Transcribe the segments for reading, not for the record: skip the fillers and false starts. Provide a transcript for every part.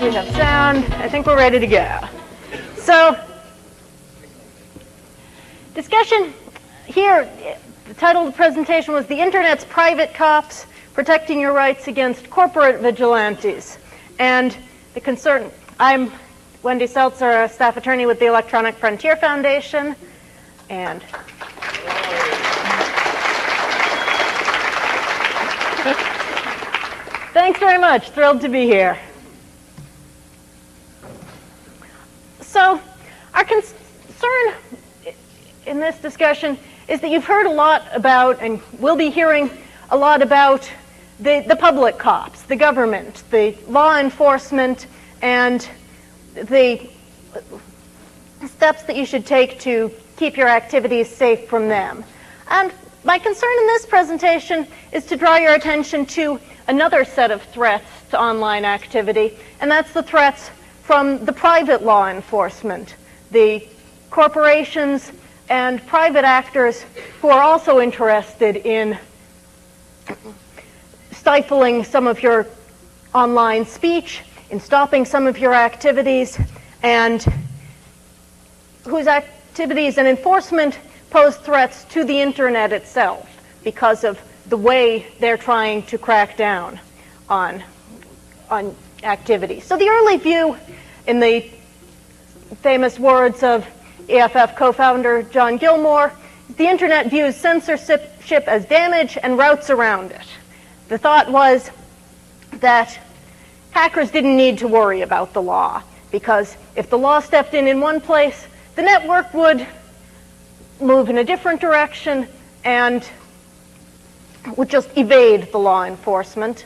We have sound. I think we're ready to go. So, discussion here, the title of the presentation was The Internet's Private Cops, Protecting Your Rights Against Corporate Vigilantes. And the concern, I'm Wendy Seltzer, a staff attorney with the Electronic Frontier Foundation. And thanks very much. Thrilled to be here. So, our concern in this discussion is that you've heard a lot about, and will be hearing a lot about, the public cops, the government, the law enforcement, and the steps that you should take to keep your activities safe from them. And my concern in this presentation is to draw your attention to another set of threats to online activity, and that's the threats from the private law enforcement, the corporations and private actors who are also interested in stifling some of your online speech, in stopping some of your activities, and whose activities and enforcement pose threats to the internet itself because of the way they're trying to crack down on activity. So the early view, in the famous words of EFF co-founder John Gilmore, the internet views censorship as damage and routes around it. The thought was that hackers didn't need to worry about the law, because if the law stepped in one place, the network would move in a different direction and would just evade the law enforcement,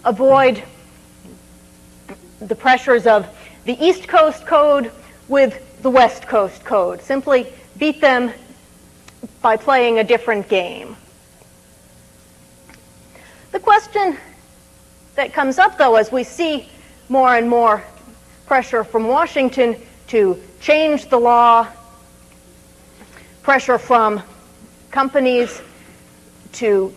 avoid the pressures of the East Coast code with the West Coast code, simply beat them by playing a different game. The question that comes up, though, as we see more and more pressure from Washington to change the law, pressure from companies to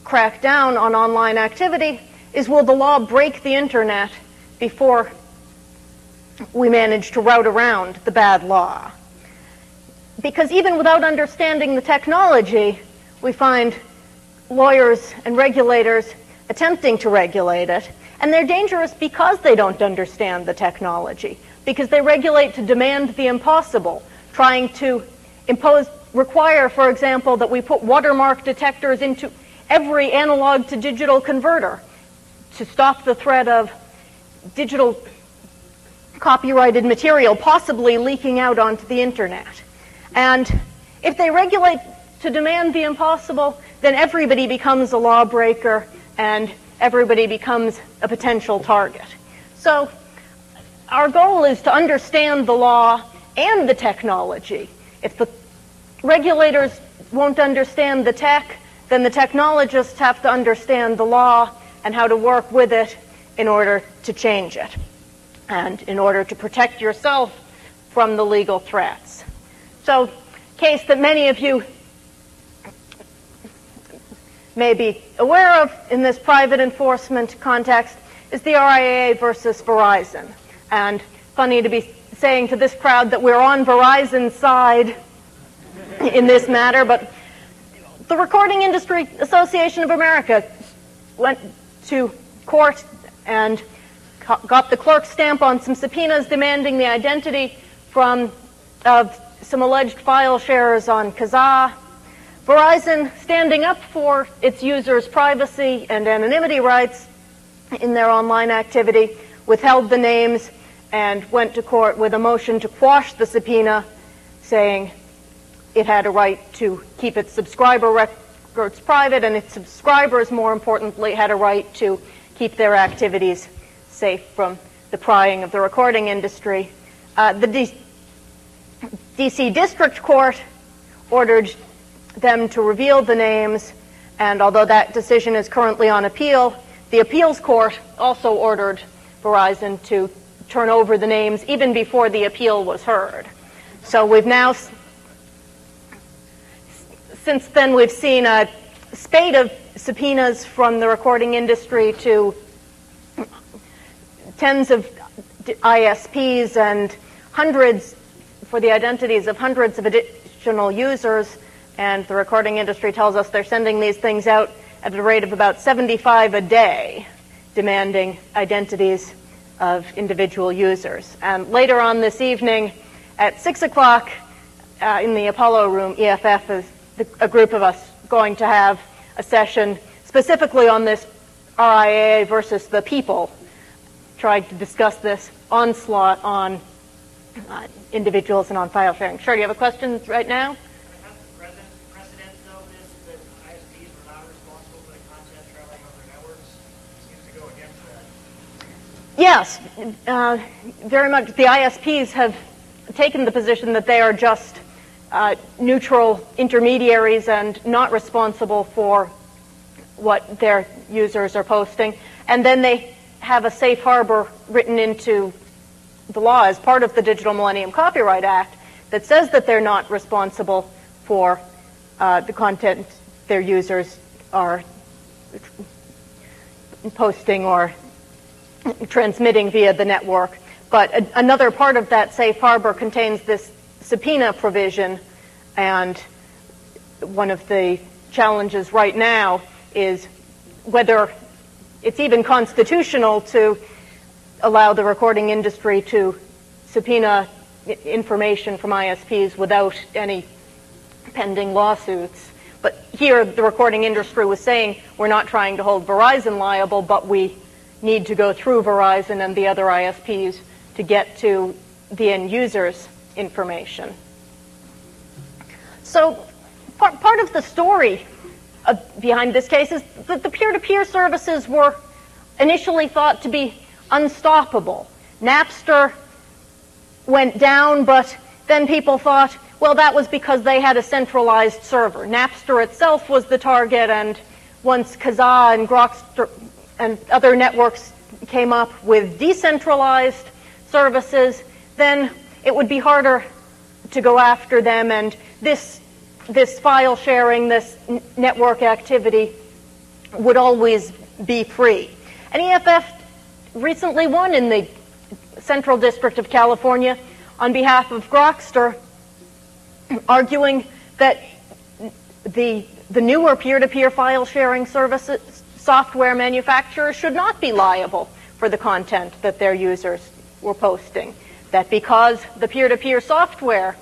crack down on online activity, is will the law break the internet before we manage to route around the bad law? Because even without understanding the technology, we find lawyers and regulators attempting to regulate it, and they're dangerous because they don't understand the technology, because they regulate to demand the impossible, trying to require, for example, that we put watermark detectors into every analog to digital converter to stop the threat of digital copyrighted material possibly leaking out onto the internet. And if they regulate to demand the impossible, then everybody becomes a lawbreaker and everybody becomes a potential target. So our goal is to understand the law and the technology. If the regulators won't understand the tech, then the technologists have to understand the law and how to work with it in order to change it and in order to protect yourself from the legal threats. So, case that many of you may be aware of in this private enforcement context is the RIAA versus Verizon. And funny to be saying to this crowd that we're on Verizon's side in this matter, but the Recording Industry Association of America went to court and got the clerk's stamp on some subpoenas demanding the identity of some alleged file sharers on Kazaa. Verizon, standing up for its users' privacy and anonymity rights in their online activity, withheld the names and went to court with a motion to quash the subpoena, saying it had a right to keep its subscriber records private, and its subscribers, more importantly, had a right to keep their activities safe from the prying of the recording industry. The D.C. District Court ordered them to reveal the names, and although that decision is currently on appeal, the appeals court also ordered Verizon to turn over the names even before the appeal was heard. So we've now, since then, we've seen a spate of subpoenas from the recording industry to tens of ISPs and hundreds, for the identities of hundreds of additional users, and the recording industry tells us they're sending these things out at a rate of about 75 a day, demanding identities of individual users. And later on this evening at 6 o'clock in the Apollo room, EFF is a group of us going to have a session specifically on this RIAA versus the people, trying to discuss this onslaught on individuals and on file sharing. Sure, do you have a question right now? Has the precedent though this that ISPs were not responsible for the content traveling on their networks? Seems to go against that. Yes, very much. The ISPs have taken the position that they are just neutral intermediaries and not responsible for what their users are posting. And then they have a safe harbor written into the law as part of the Digital Millennium Copyright Act that says that they're not responsible for the content their users are posting or transmitting via the network. But another part of that safe harbor contains this subpoena provision, and one of the challenges right now is whether it's even constitutional to allow the recording industry to subpoena information from ISPs without any pending lawsuits. But here the recording industry was saying we're not trying to hold Verizon liable, but we need to go through Verizon and the other ISPs to get to the end user's information. So part of the story behind this case is that the peer-to-peer services were initially thought to be unstoppable. Napster went down, but then people thought, well, that was because they had a centralized server. Napster itself was the target, and once Kazaa and Grokster and other networks came up with decentralized services, then it would be harder to go after them, and this file sharing, this network activity would always be free. And EFF recently won in the Central District of California on behalf of Grokster, arguing that the newer peer-to-peer file sharing services software manufacturers should not be liable for the content that their users were posting. That because the peer-to-peer software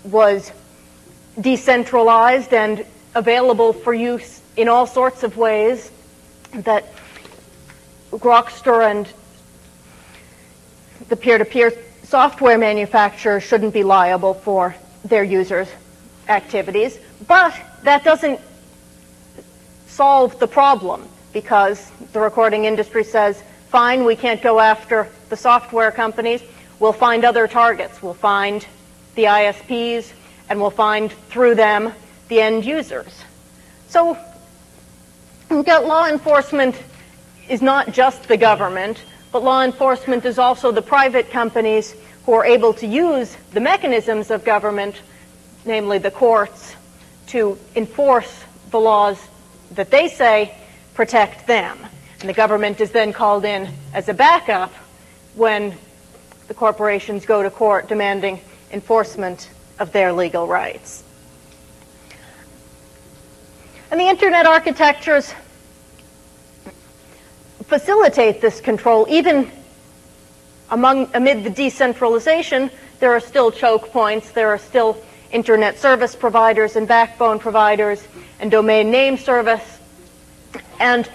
was decentralized and available for use in all sorts of ways, that Grokster and the peer-to-peer software manufacturers shouldn't be liable for their users' activities. But that doesn't solve the problem, because the recording industry says, fine, we can't go after the software companies, we'll find other targets. We'll find the ISPs, and we'll find through them the end users. So law enforcement is not just the government, but law enforcement is also the private companies who are able to use the mechanisms of government, namely the courts, to enforce the laws that they say protect them. And the government is then called in as a backup when the corporations go to court demanding enforcement of their legal rights. And the internet architectures facilitate this control. Even amid the decentralization, there are still choke points. There are still internet service providers and backbone providers and domain name service and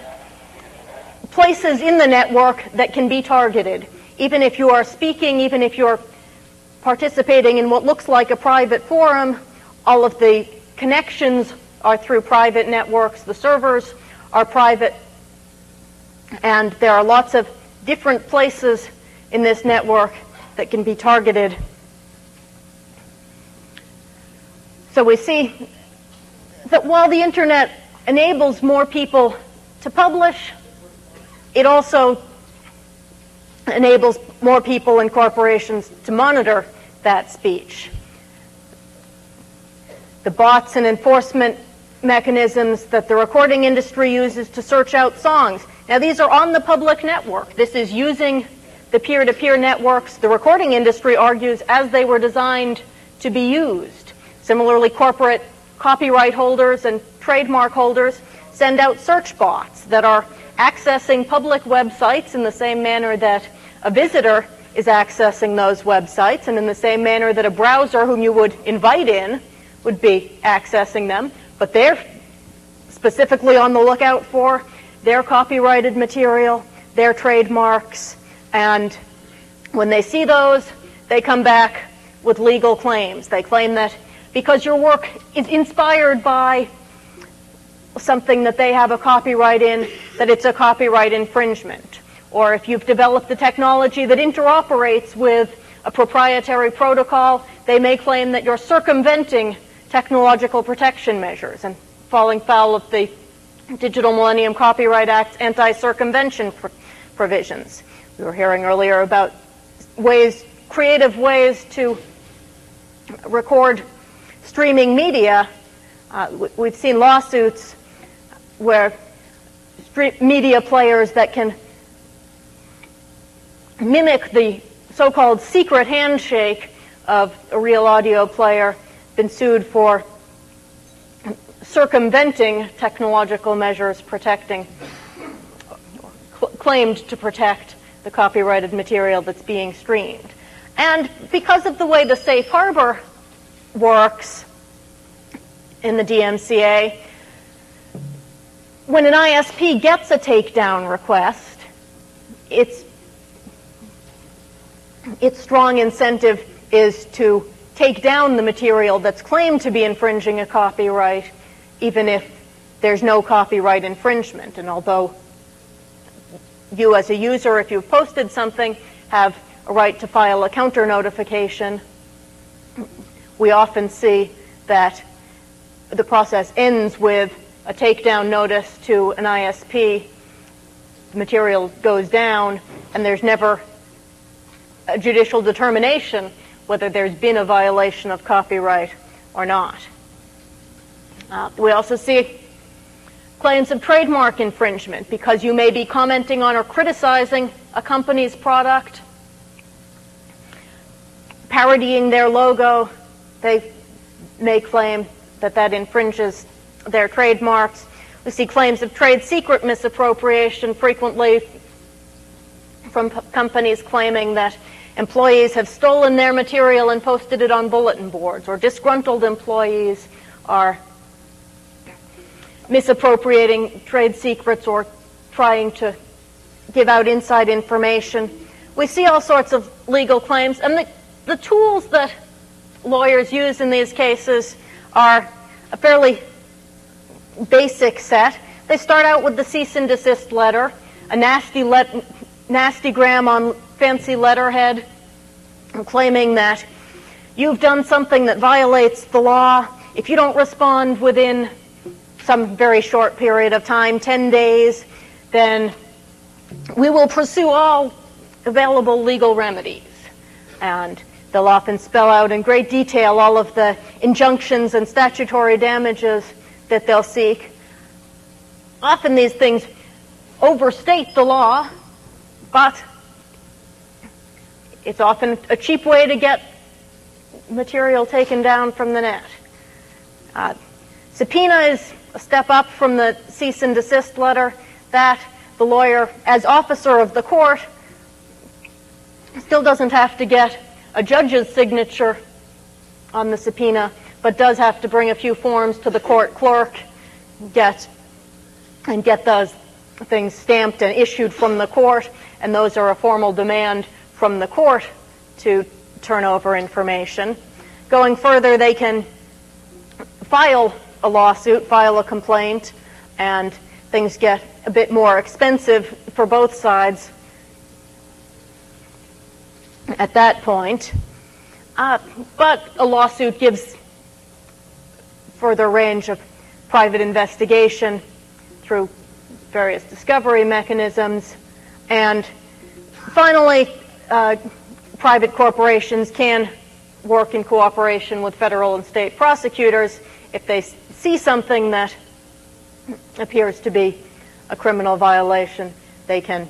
places in the network that can be targeted. Even if you are speaking, even if you're participating in what looks like a private forum, all of the connections are through private networks. The servers are private. And there are lots of different places in this network that can be targeted. So we see that while the internet enables more people to publish, it also enables more people and corporations to monitor that speech. The bots and enforcement mechanisms that the recording industry uses to search out songs Now, these are on the public network. This is using the peer-to-peer networks the recording industry argues as they were designed to be used. Similarly, corporate copyright holders and trademark holders send out search bots that are accessing public websites in the same manner that a visitor is accessing those websites, and in the same manner that a browser whom you would invite in would be accessing them. But they're specifically on the lookout for their copyrighted material, their trademarks, and when they see those, they come back with legal claims. They claim that because your work is inspired by something that they have a copyright in, that it's a copyright infringement. Or if you've developed a technology that interoperates with a proprietary protocol, they may claim that you're circumventing technological protection measures and falling foul of the Digital Millennium Copyright Act's anti-circumvention provisions. We were hearing earlier about creative ways to record streaming media. We've seen lawsuits where media players that can mimic the so-called secret handshake of a real audio player been sued for circumventing technological measures claimed to protect the copyrighted material that's being streamed. And because of the way the safe harbor works in the DMCA, when an ISP gets a takedown request, its strong incentive is to take down the material that's claimed to be infringing a copyright, even if there's no copyright infringement. And although you as a user, if you've posted something, have a right to file a counter notification, we often see that the process ends with a takedown notice to an ISP, the material goes down, and there's never a judicial determination whether there's been a violation of copyright or not. We also see claims of trademark infringement because you may be commenting on or criticizing a company's product, parodying their logo. They may claim that that infringes their trademarks. We see claims of trade secret misappropriation frequently from companies claiming that employees have stolen their material and posted it on bulletin boards, or disgruntled employees are misappropriating trade secrets or trying to give out inside information. We see all sorts of legal claims, and the tools that lawyers use in these cases are a fairly basic set. They start out with the cease and desist letter, a nastygram on fancy letterhead claiming that you've done something that violates the law. If you don't respond within some very short period of time, 10 days, then we will pursue all available legal remedies. And they'll often spell out in great detail all of the injunctions and statutory damages that they'll seek. Often these things overstate the law, but it's often a cheap way to get material taken down from the net. Subpoena is a step up from the cease and desist letter. That the lawyer, as officer of the court, still doesn't have to get a judge's signature on the subpoena, but does have to bring a few forms to the court clerk, get those things stamped and issued from the court, and those are a formal demand from the court to turn over information. Going further, they can file a lawsuit, file a complaint, and things get a bit more expensive for both sides at that point. But a lawsuit gives further range of private investigation through various discovery mechanisms. And finally, private corporations can work in cooperation with federal and state prosecutors if they see something that appears to be a criminal violation they can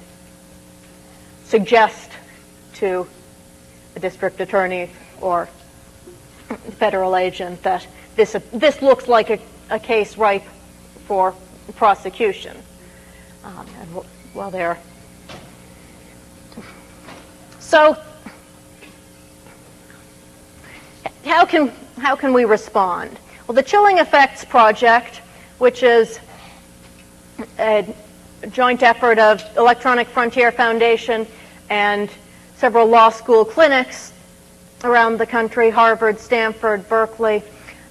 suggest to a district attorney or federal agent that this looks like a case ripe for prosecution. And while they're so, how can we respond? Well, the Chilling Effects Project, which is a joint effort of Electronic Frontier Foundation and several law school clinics around the country, Harvard, Stanford, Berkeley,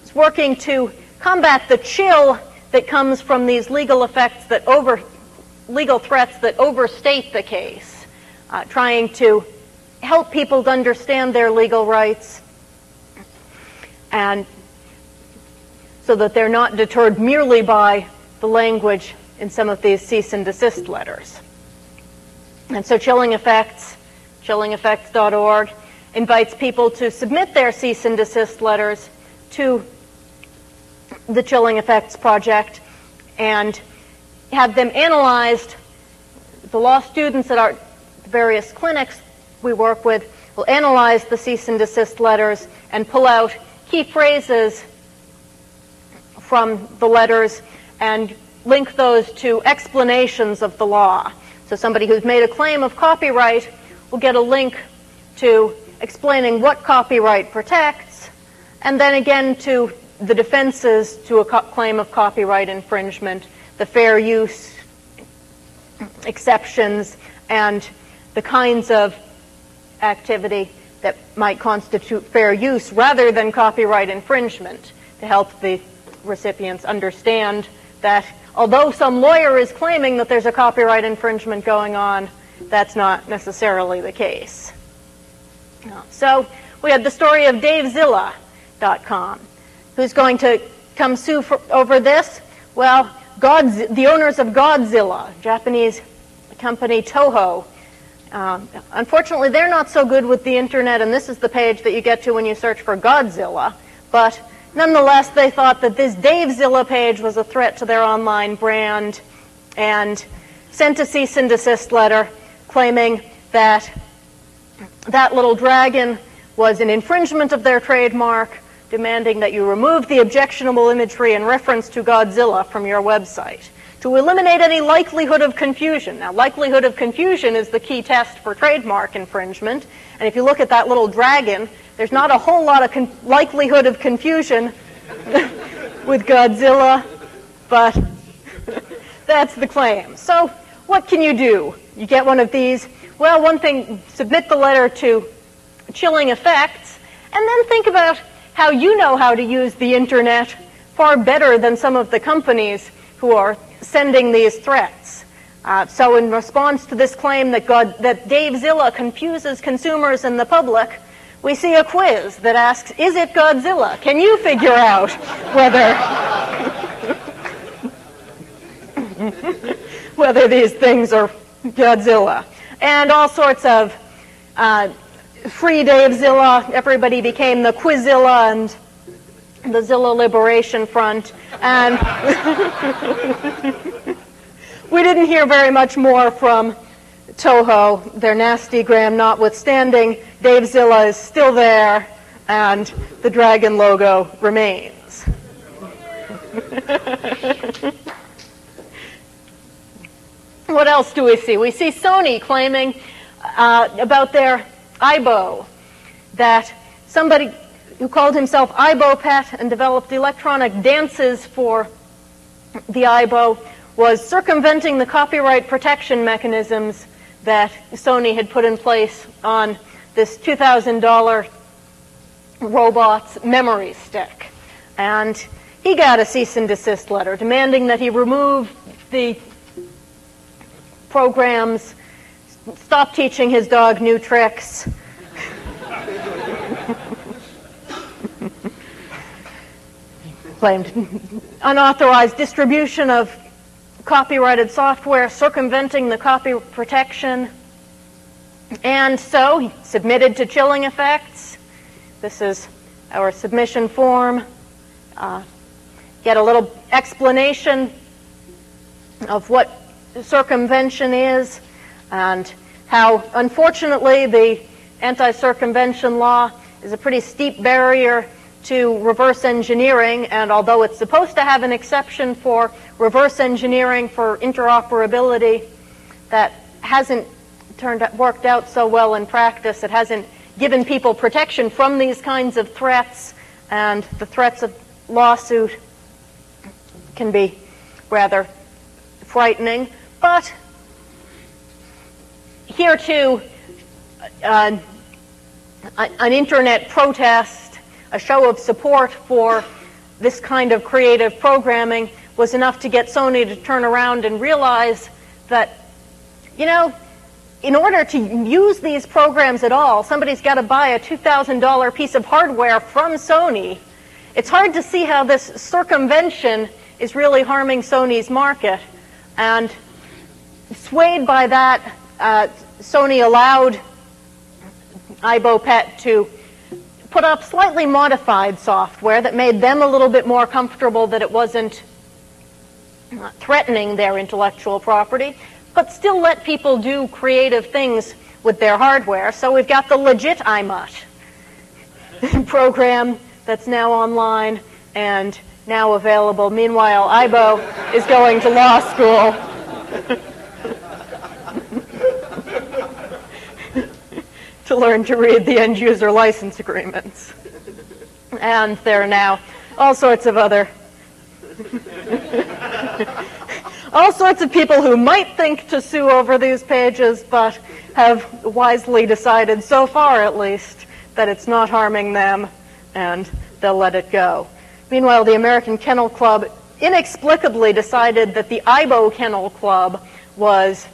is working to combat the chill that comes from these legal threats that overstate the case, trying to help people to understand their legal rights, and so that they're not deterred merely by the language in some of these cease and desist letters. And so Chilling Effects, chillingeffects.org, invites people to submit their cease and desist letters to the Chilling Effects Project and have them analyzed. The law students at our various clinics we work with will analyze the cease and desist letters and pull out key phrases from the letters and link those to explanations of the law. So somebody who's made a claim of copyright will get a link to explaining what copyright protects, and then again to the defenses to a claim of copyright infringement, the fair use exceptions, and the kinds of activity that might constitute fair use rather than copyright infringement, to help the recipients understand that although some lawyer is claiming that there's a copyright infringement going on, that's not necessarily the case. So we had the story of DaveZilla.com. Who's going to come sue over this? Well, the owners of Godzilla, Japanese company Toho. Unfortunately, they're not so good with the internet, and this is the page that you get to when you search for Godzilla. But nonetheless, they thought that this DaveZilla page was a threat to their online brand and sent a cease and desist letter claiming that that little dragon was an infringement of their trademark, demanding that you remove the objectionable imagery and reference to Godzilla from your website to eliminate any likelihood of confusion. Now, likelihood of confusion is the key test for trademark infringement. And if you look at that little dragon, there's not a whole lot of likelihood of confusion with Godzilla, but that's the claim. So what can you do? You get one of these. Well, one thing, submit the letter to Chilling Effects, and then think about how you know how to use the internet far better than some of the companies who are sending these threats. So in response to this claim that DaveZilla confuses consumers and the public, we see a quiz that asks, is it Godzilla? Can you figure out whether these things are Godzilla? And all sorts of free DaveZilla. Everybody became the Quizilla and the Zilla Liberation Front. And we didn't hear very much more from Toho, their nasty gram notwithstanding. DaveZilla is still there, and the dragon logo remains. What else do we see? We see Sony claiming about their Aibo, that somebody who called himself Aibo Pet and developed electronic dances for the Aibo was circumventing the copyright protection mechanisms that Sony had put in place on this $2,000 robot's memory stick. And he got a cease and desist letter demanding that he remove the programs, stop teaching his dog new tricks. Claimed unauthorized distribution of copyrighted software, circumventing the copy protection. And so he submitted to Chilling Effects. This is our submission form. Get a little explanation of what circumvention is. and how, unfortunately, the anti-circumvention law is a pretty steep barrier to reverse engineering, and although it's supposed to have an exception for reverse engineering for interoperability, that hasn't worked out so well in practice. It hasn't given people protection from these kinds of threats, and the threats of lawsuit can be rather frightening. But here too, an internet protest, a show of support for this kind of creative programming was enough to get Sony to turn around and realize that, you know, in order to use these programs at all, somebody's got to buy a $2,000 piece of hardware from Sony. It's hard to see how this circumvention is really harming Sony's market. And swayed by that, Sony allowed IBOPET to put up slightly modified software that made them a little bit more comfortable that it wasn't threatening their intellectual property, but still let people do creative things with their hardware. So we've got the legit iMutt program that's now online and now available. Meanwhile, IBO is going to law school. To learn to read the end-user license agreements. And there are now all sorts of people who might think to sue over these pages, but have wisely decided, so far at least, that it's not harming them, and they'll let it go. Meanwhile, the American Kennel Club inexplicably decided that the IBO Kennel Club was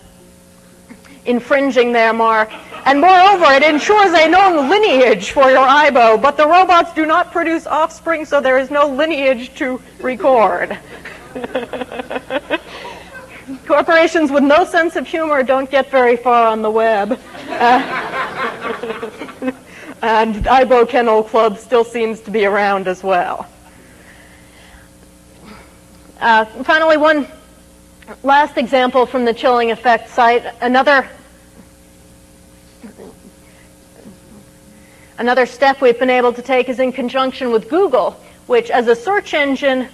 infringing their mark, and moreover, it ensures a known lineage for your IBO, but the robots do not produce offspring, so there is no lineage to record. Corporations with no sense of humor don't get very far on the web. And IBO Kennel Club still seems to be around as well. Finally, one last example from the chilling effect site. Another step we've been able to take is in conjunction with Google, which as a search engine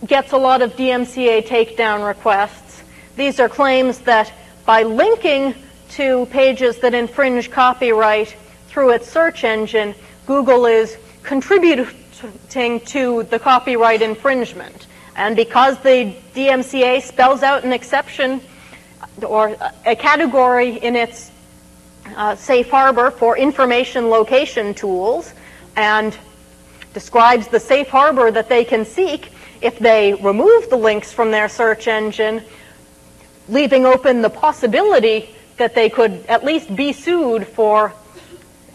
gets a lot of DMCA takedown requests. These are claims that by linking to pages that infringe copyright through its search engine, Google is contributing to the copyright infringement. And because the DMCA spells out an exception or a category in its safe harbor for information location tools and describes the safe harbor that they can seek if they remove the links from their search engine, leaving open the possibility that they could at least be sued for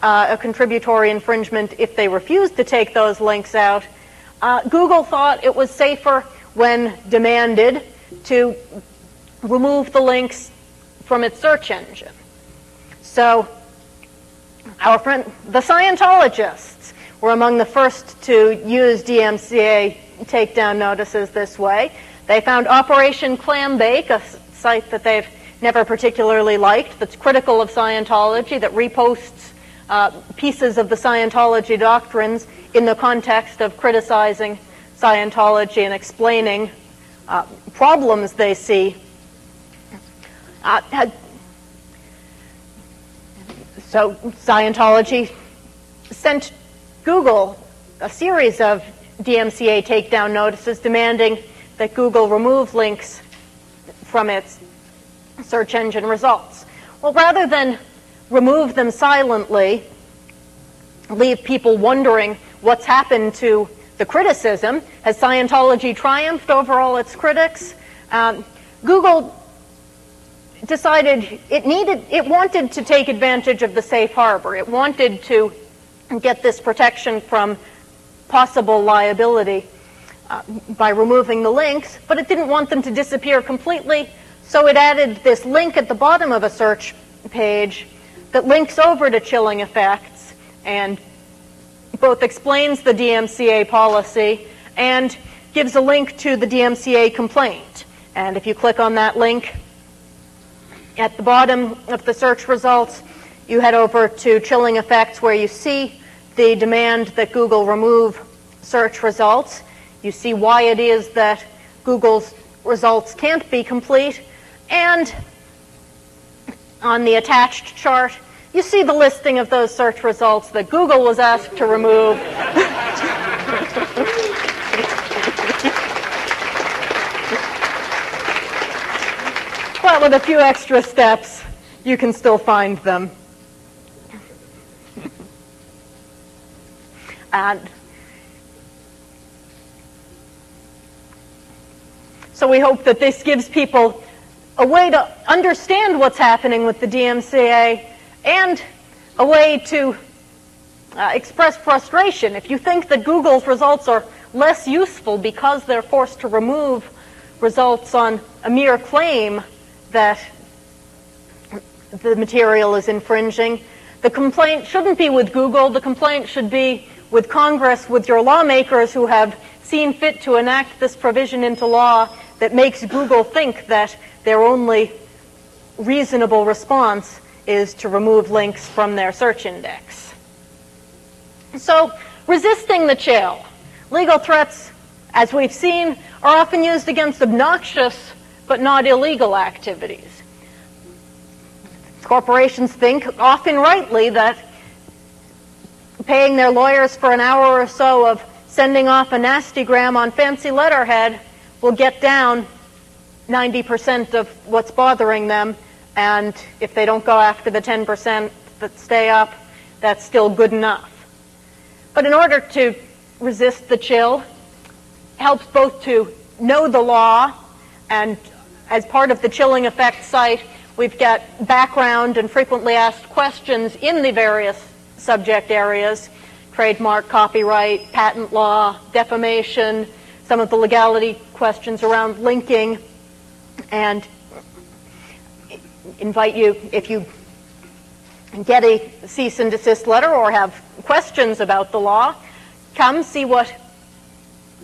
a contributory infringement if they refused to take those links out. Google thought it was safer when demanded to remove the links from its search engine. So our friend, the Scientologists, were among the first to use DMCA takedown notices this way. They found Operation Clambake, a site that they've never particularly liked, that's critical of Scientology, that reposts pieces of the Scientology doctrines in the context of criticizing Scientology and explaining problems they see. So Scientology sent Google a series of DMCA takedown notices demanding that Google remove links from its search engine results. Well, rather than remove them silently, leave people wondering what's happened to the criticism, has Scientology triumphed over all its critics? Google decided it wanted to take advantage of the safe harbor. It wanted to get this protection from possible liability by removing the links, but it didn't want them to disappear completely, so it added this link at the bottom of a search page that links over to chilling effects and both explains the DMCA policy and gives a link to the DMCA complaint. And if you click on that link, At the bottom of the search results, you head over to chilling effects, where you see the demand that Google remove search results. You see why it is that Google's results can't be complete. And on the attached chart, you see the listing of those search results that Google was asked to remove. But with a few extra steps, you can still find them. And so we hope that this gives people a way to understand what's happening with the DMCA and a way to express frustration. If you think that Google's results are less useful because they're forced to remove results on a mere claim that the material is infringing, the complaint shouldn't be with Google. The complaint should be with Congress, with your lawmakers who have seen fit to enact this provision into law that makes Google think that their only reasonable response is to remove links from their search index. So, resisting the chill. Legal threats, as we've seen, are often used against obnoxious but not illegal activities. Corporations think, often rightly, that paying their lawyers for an hour or so of sending off a nastygram on fancy letterhead will get down 90% of what's bothering them, and if they don't go after the 10% that stay up, that's still good enough. But in order to resist the chill, it helps both to know the law, and as part of the chilling effect site, we've got background and frequently asked questions in the various subject areas: trademark, copyright, patent law, defamation, some of the legality questions around linking, and invite you, if you get a cease and desist letter or have questions about the law, come see what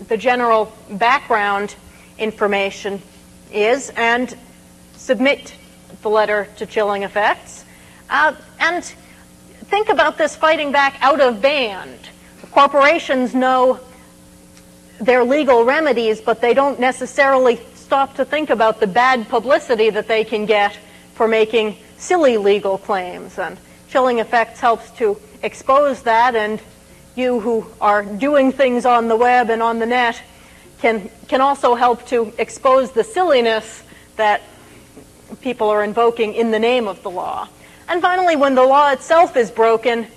the general background information is and submit the letter to Chilling Effects. And think about this fighting back out of band. Corporations know their legal remedies, but they don't necessarily stop to think about the bad publicity that they can get for making silly legal claims. And Chilling Effects helps to expose that, and you who are doing things on the web and on the net can also help to expose the silliness that people are invoking in the name of the law. And finally, when the law itself is broken,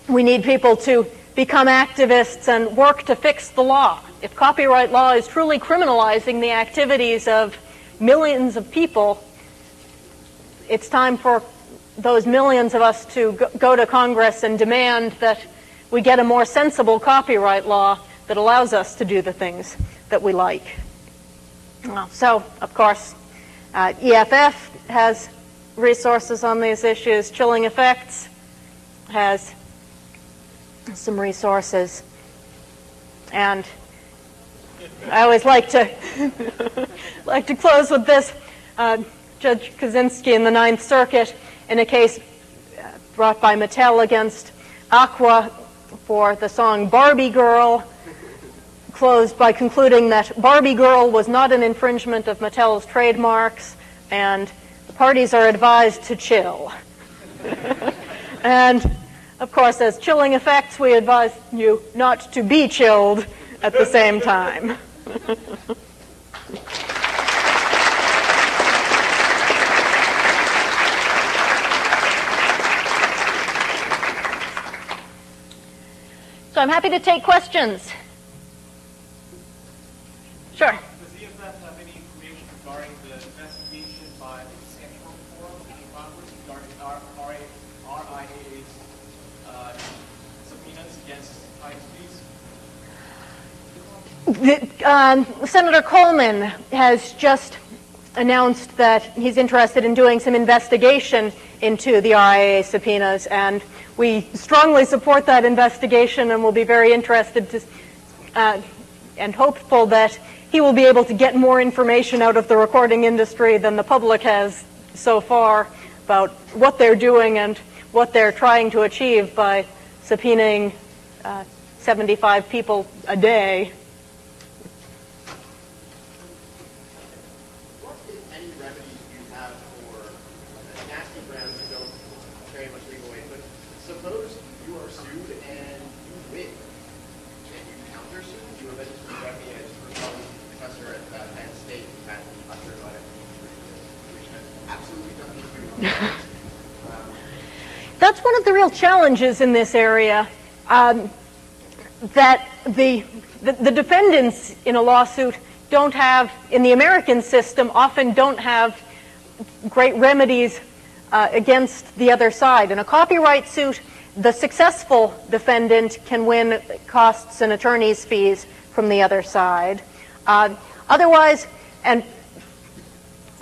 we need people to become activists and work to fix the law. If copyright law is truly criminalizing the activities of millions of people, it's time for those millions of us to go to Congress and demand that we get a more sensible copyright law that allows us to do the things that we like. So, of course, EFF has resources on these issues. Chilling Effects has some resources. And I always like to close with this. Judge Kaczynski in the Ninth Circuit, in a case brought by Mattel against Aqua for the song Barbie Girl, closed by concluding that Barbie Girl was not an infringement of Mattel's trademarks, and the parties are advised to chill. And, of course, as Chilling Effects, we advise you not to be chilled at the same time. So I'm happy to take questions. Sure. Does EFF have any information regarding the investigation by the Central Forum in Congress regarding RIA's subpoenas against ISPs? Senator Coleman has just announced that he's interested in doing some investigation into the RIA subpoenas, and we strongly support that investigation and will be very interested to and hopeful that he will be able to get more information out of the recording industry than the public has so far about what they're doing and what they're trying to achieve by subpoenaing 75 people a day. What, if any, remedies do you have for nasty grounds that don't very much legal weight? But suppose you are sued and you win. Can you countersue? You were mentioned to me as a professor at Penn State, Matt Usher, which has absolutely nothing to do with it. That's one of the real challenges in this area, that the defendants in a lawsuit don't have, in the American system, often don't have great remedies against the other side. In a copyright suit, the successful defendant can win costs and attorney's fees from the other side. Otherwise, and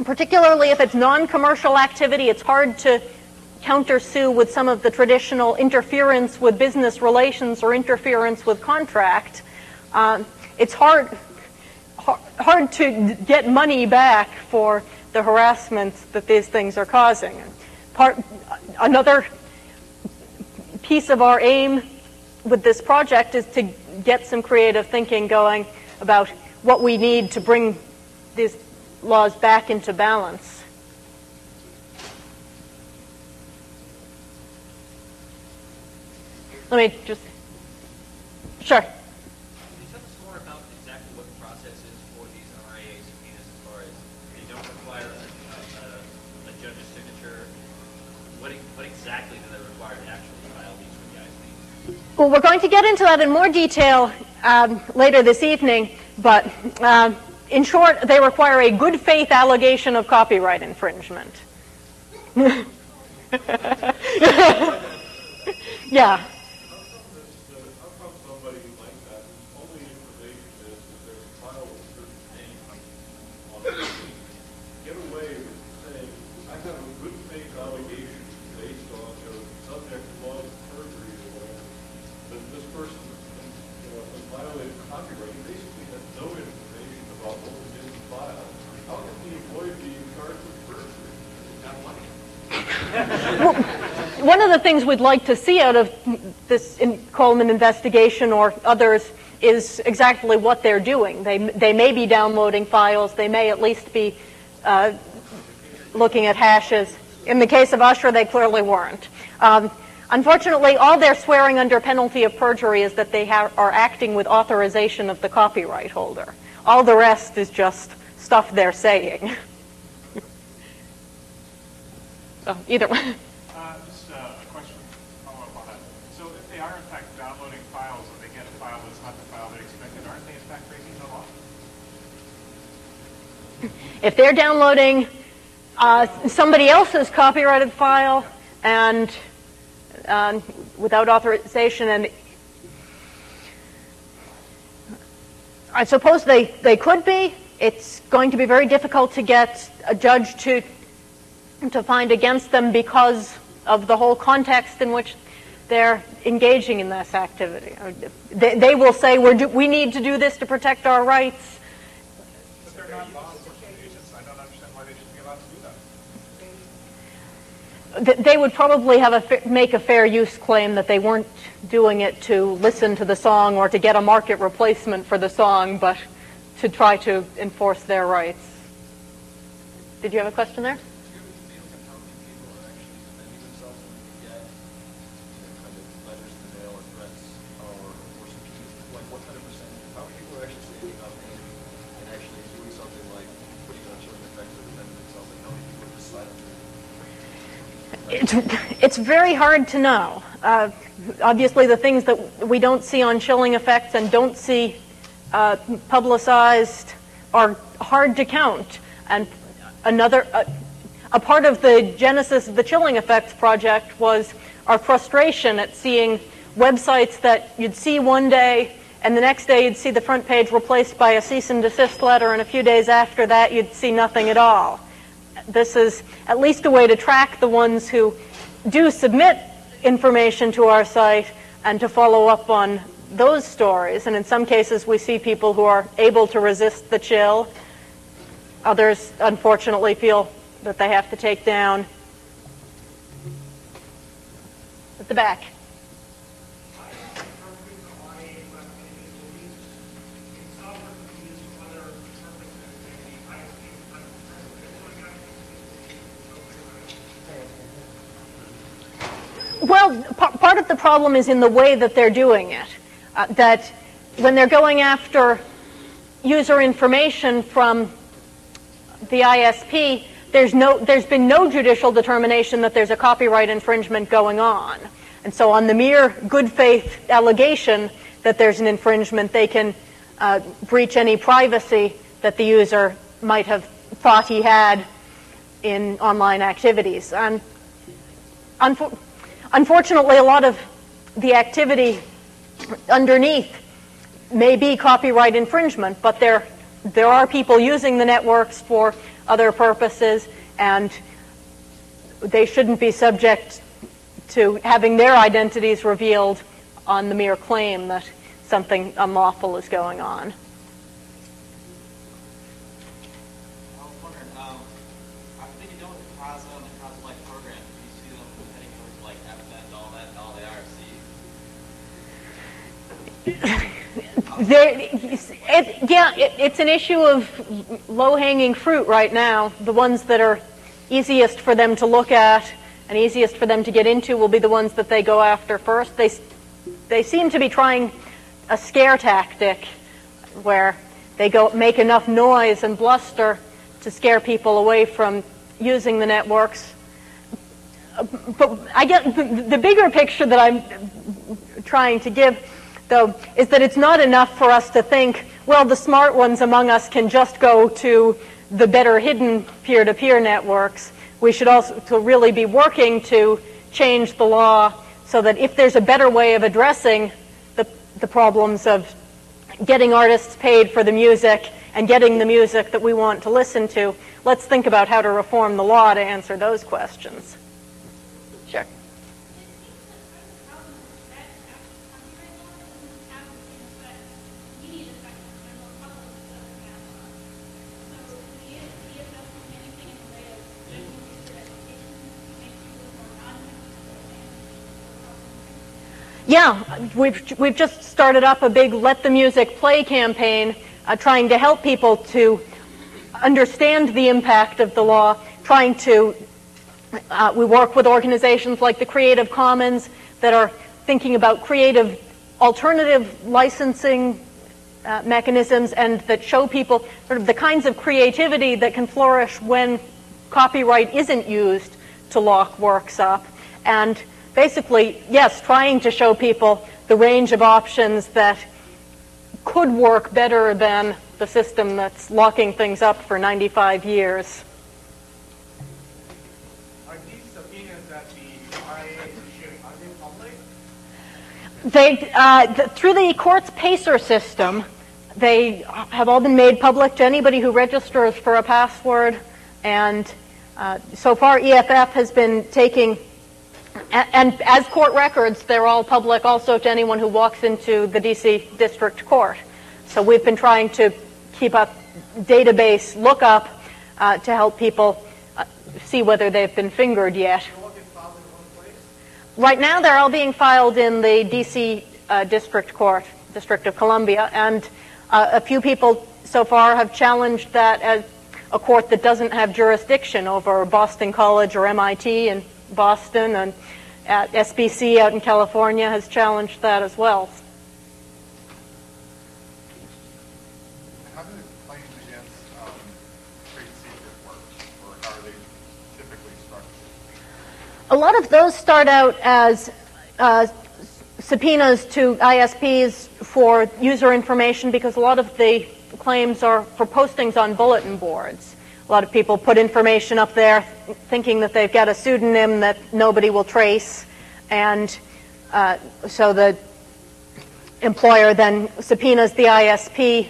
particularly if it's non-commercial activity, it's hard to countersue with some of the traditional interference with business relations or interference with contract. It's hard to get money back for the harassment that these things are causing. Another piece of our aim with this project is to get some creative thinking going about what we need to bring these laws back into balance. Let me just, sure. Can you tell us more about exactly what the process is for these RIA subpoenas as far as they don't require a judge's signature? What exactly do they require to actually file these with the ISPs? Well, we're going to get into that in more detail later this evening, but in short, they require a good faith allegation of copyright infringement. Yeah. One of the things we'd like to see out of this Coleman investigation or others is exactly what they're doing. They may be downloading files. They may at least be looking at hashes. In the case of Usher, they clearly weren't. Unfortunately, all they're swearing under penalty of perjury is that they are acting with authorization of the copyright holder. All the rest is just stuff they're saying. Either way. Just a question to follow up on that. So if they are in fact downloading files and they get a file that's not the file they expected, aren't they in fact breaking the law? If they're downloading somebody else's copyrighted file and without authorization, and I suppose they could be. It's going to be very difficult to get a judge to find against them because of the whole context in which they're engaging in this activity. They will say, we need to do this to protect our rights. But they're not law enforcement agents. I don't understand why they shouldn't be allowed to do that. They would probably make a fair use claim that they weren't doing it to listen to the song or to get a market replacement for the song, but to try to enforce their rights. Did you have a question there? It's very hard to know. Obviously, the things that we don't see on chilling effects and don't see publicized are hard to count. And a part of the genesis of the Chilling Effects project was our frustration at seeing websites that you'd see one day, and the next day you'd see the front page replaced by a cease and desist letter, and a few days after that you'd see nothing at all. This is at least a way to track the ones who do submit information to our site and to follow up on those stories. And in some cases, we see people who are able to resist the chill. Others, unfortunately, feel that they have to take down. At the back. Well, part of the problem is in the way that they're doing it. That when they're going after user information from the ISP, there's been no judicial determination that there's a copyright infringement going on. And so on the mere good faith allegation that there's an infringement, they can breach any privacy that the user might have thought he had in online activities. And unfortunately, a lot of the activity underneath may be copyright infringement, but there are people using the networks for other purposes, and they shouldn't be subject to having their identities revealed on the mere claim that something unlawful is going on. I was wondering, after they get done with the CASA and the CASA-like program, do you see them heading towards like EFF and all the IRCs? It's an issue of low-hanging fruit right now. The ones that are easiest for them to look at and easiest for them to get into will be the ones that they go after first. They seem to be trying a scare tactic where they make enough noise and bluster to scare people away from using the networks. But I get the bigger picture that I'm trying to give, though, is that it's not enough for us to think, well, the smart ones among us can just go to the better hidden peer-to-peer networks. We should also really be working to change the law so that if there's a better way of addressing the problems of getting artists paid for the music and getting the music that we want to listen to, let's think about how to reform the law to answer those questions. Sure. Yeah, we've just started up a big Let the Music Play campaign trying to help people to understand the impact of the law, we work with organizations like the Creative Commons that are thinking about creative alternative licensing mechanisms and that show people sort of the kinds of creativity that can flourish when copyright isn't used to lock works up. And basically, yes, trying to show people the range of options that could work better than the system that's locking things up for 95 years. Are these subpoenas that the RIA is issuing, are they public? Through the court's PACER system, they have all been made public to anybody who registers for a password. And so far, EFF has been taking, and as court records, they're all public also to anyone who walks into the DC District Court. So we've been trying to keep up database lookup to help people see whether they've been fingered yet. Right now, they're all being filed in the DC District Court, District of Columbia, and a few people so far have challenged that as a court that doesn't have jurisdiction over Boston College or MIT in Boston, and SBC out in California has challenged that as well. How do the claims against trade secret work, or how are they typically structured? A lot of those start out as subpoenas to ISPs for user information because a lot of the claims are for postings on bulletin boards. A lot of people put information up there thinking that they've got a pseudonym that nobody will trace, and so the employer then subpoenas the ISP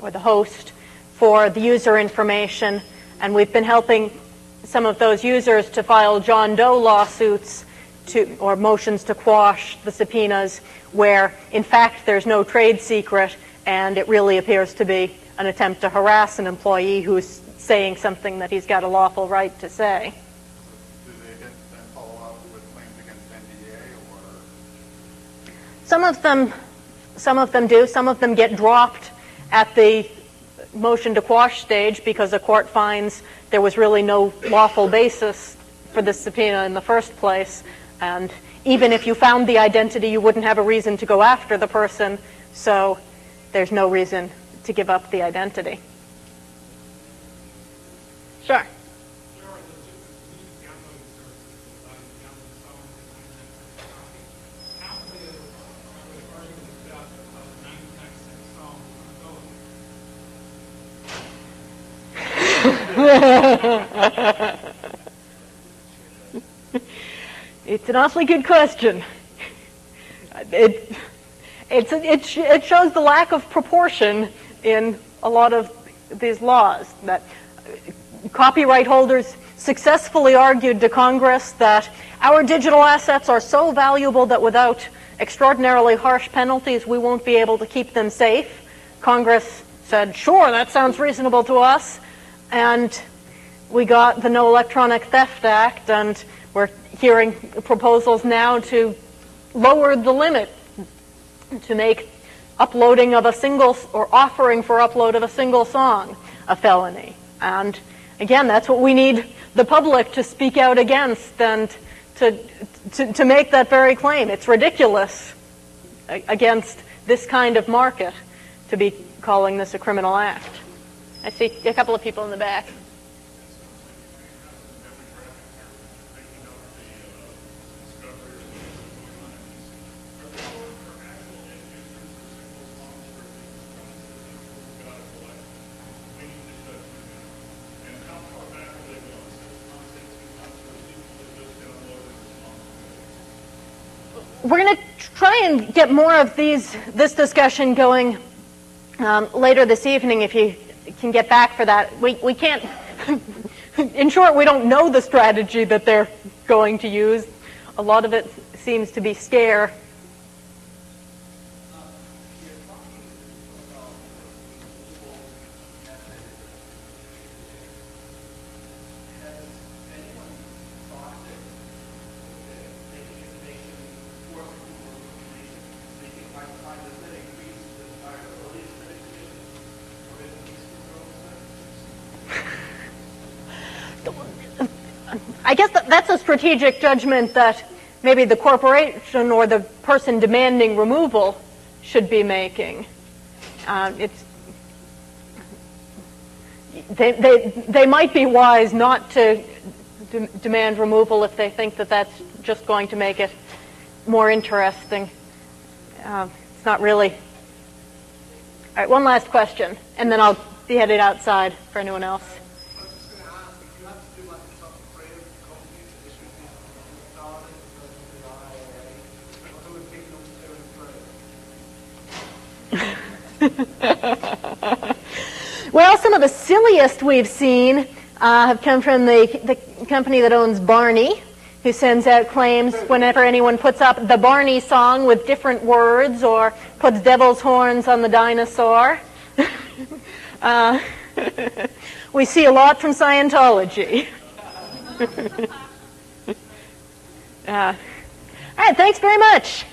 or the host for the user information, and we've been helping some of those users to file John Doe lawsuits or motions to quash the subpoenas where, in fact, there's no trade secret and it really appears to be an attempt to harass an employee who's saying something that he's got a lawful right to say. Do they then follow up with claims against NDA, or? Some of them do. Some of them get dropped at the motion to quash stage because the court finds there was really no lawful basis for this subpoena in the first place. And even if you found the identity, you wouldn't have a reason to go after the person. So there's no reason to give up the identity. Sure. It's an awfully good question. It shows the lack of proportion in a lot of these laws. That copyright holders successfully argued to Congress that our digital assets are so valuable that without extraordinarily harsh penalties, we won't be able to keep them safe. Congress said, sure, that sounds reasonable to us. And we got the No Electronic Theft Act, and we're hearing proposals now to lower the limit to make uploading of a single, or offering for upload of a single song, a felony. And again, that's what we need the public to speak out against and to make that very claim. It's ridiculous against this kind of market to be calling this a criminal act. I see a couple of people in the back. We're going to try and get more of this discussion going later this evening if you can get back for that. We can't, in short, we don't know the strategy that they're going to use. A lot of it seems to be scare. I guess that's a strategic judgment that maybe the corporation or the person demanding removal should be making. They might be wise not to demand removal if they think that that's just going to make it more interesting. It's not really. All right, one last question, and then I'll be headed outside for anyone else. Well, some of the silliest we've seen have come from the company that owns Barney, who sends out claims whenever anyone puts up the Barney song with different words or puts devil's horns on the dinosaur. We see a lot from Scientology. All right, thanks very much.